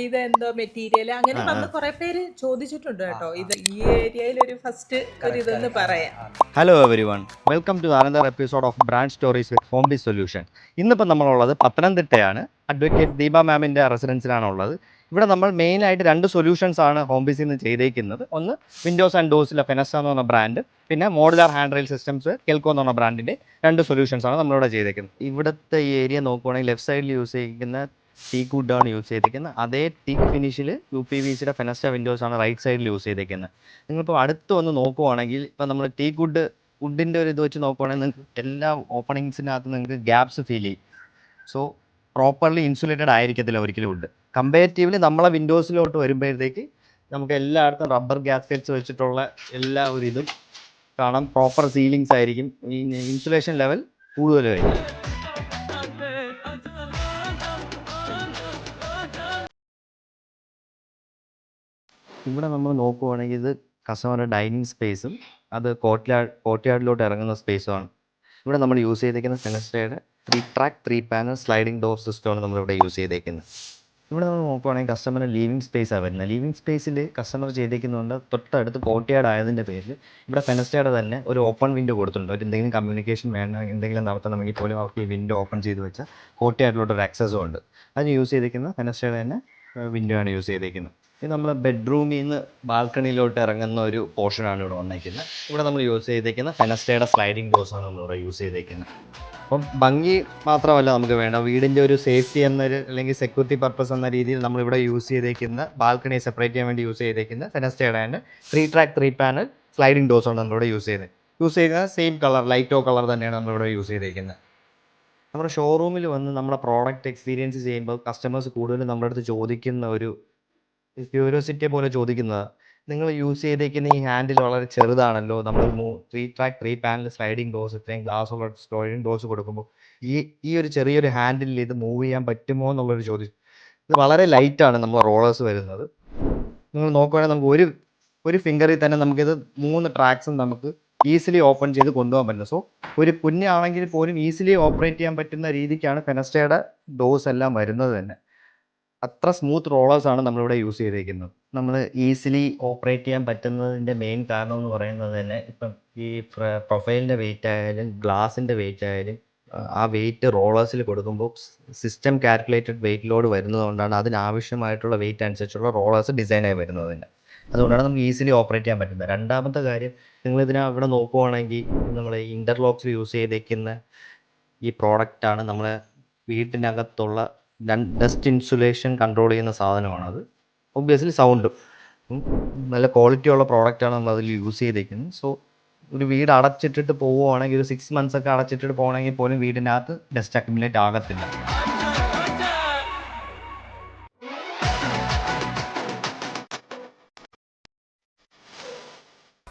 ഇത് എന്തോ മെറ്റീരിയൽ അങ്ങനെ വന്ന് കുറെ പേര് ചോദിച്ചിട്ടുണ്ട് കേട്ടോ. ഇത് ഈ ഏരിയയിൽ ഒരു ഫസ്റ്റ് ഒരു ഇതെന്ന് പറയാം. Hello everyone, welcome to another episode of brand stories with home B solution. ഇന്നിപ്പോൾ നമ്മളുള്ളത് പത്തനംതിട്ടയാണ്. അഡ്വക്കേറ്റ് ദീപ മാമിൻ്റെ റെസിഡൻസിലാണുള്ളത്. ഇവിടെ നമ്മൾ മെയിനായിട്ട് രണ്ട് സൊല്യൂഷൻസ് ആണ് ഹോം ബീസിൽ നിന്ന് ചെയ്തേക്കുന്നത്. ഒന്ന് വിൻഡോസ് ആൻഡ് ഡോസിലെ ഫെനസ്റ്റ എന്ന് പറഞ്ഞ ബ്രാൻഡ്, പിന്നെ മോഡുലാർ ഹാൻഡ് റെയിൽ സിസ്റ്റംസ് കെൽക്കോ എന്ന് പറഞ്ഞ ബ്രാൻഡിൻ്റെ രണ്ട് സൊല്യൂഷൻസ് ആണ് നമ്മളിവിടെ ചെയ്തേക്കുന്നത്. ഇവിടുത്തെ ഈ ഏരിയ നോക്കുവാണെങ്കിൽ ലെഫ്റ്റ് സൈഡിൽ യൂസ് ചെയ്തിരിക്കുന്ന ടീക്ക് വുഡാണ് യൂസ് ചെയ്തിരിക്കുന്നത്. അതേ ടീക്ക് ഫിനിഷിൽ UPVCയുടെ ഫെനസ്റ്റ വിൻഡോസ് ആണ് റൈറ്റ് സൈഡിൽ യൂസ് ചെയ്തിരിക്കുന്നത്. നിങ്ങളിപ്പോൾ അടുത്ത് വന്ന് നോക്കുവാണെങ്കിൽ ഇപ്പോൾ നമ്മൾ ടീക്ക് വുഡിൻ്റെ ഒരു ഇത് വെച്ച് നോക്കുവാണെങ്കിൽ നിങ്ങൾക്ക് എല്ലാ ഓപ്പണിങ്സിനകത്ത് നിങ്ങൾക്ക് ഗ്യാപ്സ് ഫീൽ ചെയ്യും. സോ പ്രോപ്പർലി ഇൻസുലേറ്റഡ് ആയിരിക്കത്തില്ല ഒരിക്കലും വുഡ്. കമ്പാരിറ്റീവ്ലി നമ്മളെ വിൻഡോസിലോട്ട് വരുമ്പോഴത്തേക്ക് നമുക്ക് എല്ലായിടത്തും റബ്ബർ ഗ്യാസ്കറ്റ്സ് വെച്ചിട്ടുള്ള എല്ലാ ഒരു ഇതും കാണാം. പ്രോപ്പർ സീലിങ്സ് ആയിരിക്കും. ഈ ഇൻസുലേഷൻ ലെവൽ കൂടുതലായിരിക്കും. ഇവിടെ നമ്മൾ നോക്കുവാണെങ്കിൽ ഇത് കസ്റ്റമറുടെ ഡൈനിങ് സ്പേസും അത് കോർട്ട്യാർഡിലോട്ട് ഇറങ്ങുന്ന സ്പേസുമാണ്. ഇവിടെ നമ്മൾ യൂസ് ചെയ്തേക്കുന്ന ഫെനസ്റ്റയുടെ 3 ട്രാക്ക് 3 പാനൽ സ്ലൈഡിംഗ് ഡോർ സിസ്റ്റമാണ് നമ്മളിവിടെ യൂസ് ചെയ്തേക്കുന്നത്. ഇവിടെ നമ്മൾ നോക്കുവാണെങ്കിൽ കസ്റ്റമറിന് ലിവിങ് സ്പേസാണ് വരുന്നത്. ലിവിങ് സ്പേസിൽ കസ്റ്റമർ ചെയ്തേക്കുന്നതുകൊണ്ട് തൊട്ടടുത്ത് കോർട്ട്യാർഡ് ആയതിൻ്റെ പേരിൽ ഇവിടെ ഫെനസ്റ്റയുടെ തന്നെ ഒരു ഓപ്പൺ വിൻഡോ കൊടുത്തിട്ടുണ്ട്. ഒരു എന്തെങ്കിലും കമ്മ്യൂണിക്കേഷൻ വേണം, എന്തെങ്കിലും നടത്തണമെങ്കിൽ പോലും അവർക്ക് ഈ വിൻഡോ ഓപ്പൺ ചെയ്ത് വെച്ചാൽ കോർട്ട്യാർഡിലോട്ട് ഒരു ആക്സസും ഉണ്ട്. അതിന് യൂസ് ചെയ്തേക്കുന്ന ഫെനസ്റ്റയുടെ തന്നെ വിൻഡോ ആണ് യൂസ് ചെയ്തേക്കുന്നത്. ഇത് നമ്മൾ ബെഡ്റൂമിൽ നിന്ന് ബാൽക്കണിയിലോട്ട് ഇറങ്ങുന്ന ഒരു പോർഷനാണ് ഇവിടെ വന്നേക്കുന്നത്. ഇവിടെ നമ്മൾ യൂസ് ചെയ്തേക്കുന്ന ഫെനസ്റ്റയുടെ സ്ലൈഡിംഗ് ഡോർസാണ് നമ്മളിവിടെ യൂസ് ചെയ്തേക്കുന്നത്. അപ്പം ഭംഗി മാത്രമല്ല നമുക്ക് വേണ്ട, വീടിൻ്റെ ഒരു സേഫ്റ്റി എന്നൊരു അല്ലെങ്കിൽ സെക്യൂരിറ്റി പർപ്പസ് എന്ന രീതിയിൽ നമ്മളിവിടെ യൂസ് ചെയ്തേക്കുന്ന ബാൽക്കണി സെപ്പറേറ്റ് ചെയ്യാൻ വേണ്ടി യൂസ് ചെയ്തേക്കുന്ന ഫെനസ്റ്റയുടെ തന്നെ 3 ട്രാക്ക് 3 പാനൽ സ്ലൈഡിംഗ് ഡോർസാണ് നമ്മളിവിടെ യൂസ് ചെയ്യുന്നത്. സെയിം കളർ ലൈറ്റോ കളർ തന്നെയാണ് നമ്മളിവിടെ യൂസ് ചെയ്തേക്കുന്നത്. നമ്മുടെ ഷോറൂമിൽ വന്ന് നമ്മുടെ പ്രോഡക്റ്റ് എക്സ്പീരിയൻസ് ചെയ്യുമ്പോൾ കസ്റ്റമേഴ്സ് കൂടുതലും നമ്മുടെ അടുത്ത് ചോദിക്കുന്ന ഒരു ക്യൂരിയോസിറ്റിയെ പോലെ ചോദിക്കുന്നത്, നിങ്ങൾ യൂസ് ചെയ്തേക്കുന്ന ഈ ഹാൻഡിൽ വളരെ ചെറുതാണല്ലോ, നമ്മൾ 3 ട്രാക്ക് 3 പാനൽ സ്ലൈഡിംഗ് ഡോർസ് ഇത്രയും ഗ്ലാസ്സുള്ള സ്ലൈഡിംഗ് ഡോർസ് കൊടുക്കുമ്പോൾ ഈ ഒരു ചെറിയൊരു ഹാൻഡിലിൽ ഇത് മൂവ് ചെയ്യാൻ പറ്റുമോ എന്നുള്ളൊരു ചോദ്യം. ഇത് വളരെ ലൈറ്റാണ് നമ്മൾ റോളേഴ്സ് വരുന്നത്. നിങ്ങൾ നോക്കുകയാണെങ്കിൽ നമുക്ക് ഒരു ഫിംഗറിൽ തന്നെ നമുക്കിത് 3 ട്രാക്സും നമുക്ക് ഈസിലി ഓപ്പൺ ചെയ്ത് കൊണ്ടുപോകാൻ പറ്റുന്നത്. സോ ഒരു കുഞ്ഞാണെങ്കിൽ പോലും ഈസിലി ഓപ്പറേറ്റ് ചെയ്യാൻ പറ്റുന്ന രീതിക്കാണ് ഫെനസ്റ്റയുടെ ഡോർസ് എല്ലാം വരുന്നത് തന്നെ. അത്ര സ്മൂത്ത് റോളേഴ്സാണ് നമ്മളിവിടെ യൂസ് ചെയ്തിരിക്കുന്നത്. നമ്മൾ ഈസിലി ഓപ്പറേറ്റ് ചെയ്യാൻ പറ്റുന്നതിൻ്റെ മെയിൻ കാരണം എന്ന് പറയുന്നത് തന്നെ ഇപ്പം ഈ പ്രൊഫൈലിൻ്റെ വെയിറ്റ് ആയാലും ഗ്ലാസിൻ്റെ വെയിറ്റ് ആയാലും ആ വെയിറ്റ് റോളേഴ്സിൽ കൊടുക്കുമ്പോൾ സിസ്റ്റം കാൽക്കുലേറ്റഡ് വെയിറ്റ് ലോഡ് വരുന്നതുകൊണ്ടാണ് അതിനാവശ്യമായിട്ടുള്ള വെയിറ്റ് അനുസരിച്ചുള്ള റോളേഴ്സ് ഡിസൈനായി വരുന്നത് തന്നെ. അതുകൊണ്ടാണ് നമുക്ക് ഈസിലി ഓപ്പറേറ്റ് ചെയ്യാൻ പറ്റുന്നത്. രണ്ടാമത്തെ കാര്യം, ഇവിടെ നോക്കുവാണെങ്കിൽ നമ്മൾ ഇൻ്റർലോക്സ് യൂസ് ചെയ്തേക്കുന്ന ഈ പ്രോഡക്റ്റാണ് നമ്മളെ വീട്ടിനകത്തുള്ള ഡസ്റ്റ് ഇൻസുലേഷൻ കൺട്രോൾ ചെയ്യുന്ന സാധനമാണത്. ഒബ്വിയസ്ലി സൗണ്ടും നല്ല ക്വാളിറ്റിയുള്ള പ്രോഡക്റ്റാണ് നമ്മൾ അതിൽ യൂസ് ചെയ്തേക്കുന്നത്. സോ ഒരു വീട് അടച്ചിട്ടിട്ട് പോവുകയാണെങ്കിൽ ഒരു 6 months ഒക്കെ അടച്ചിട്ടിട്ട് പോകണമെങ്കിൽ പോലും വീടിനകത്ത് ഡസ്റ്റ് അക്യുമുലേറ്റ് ആകത്തില്ല.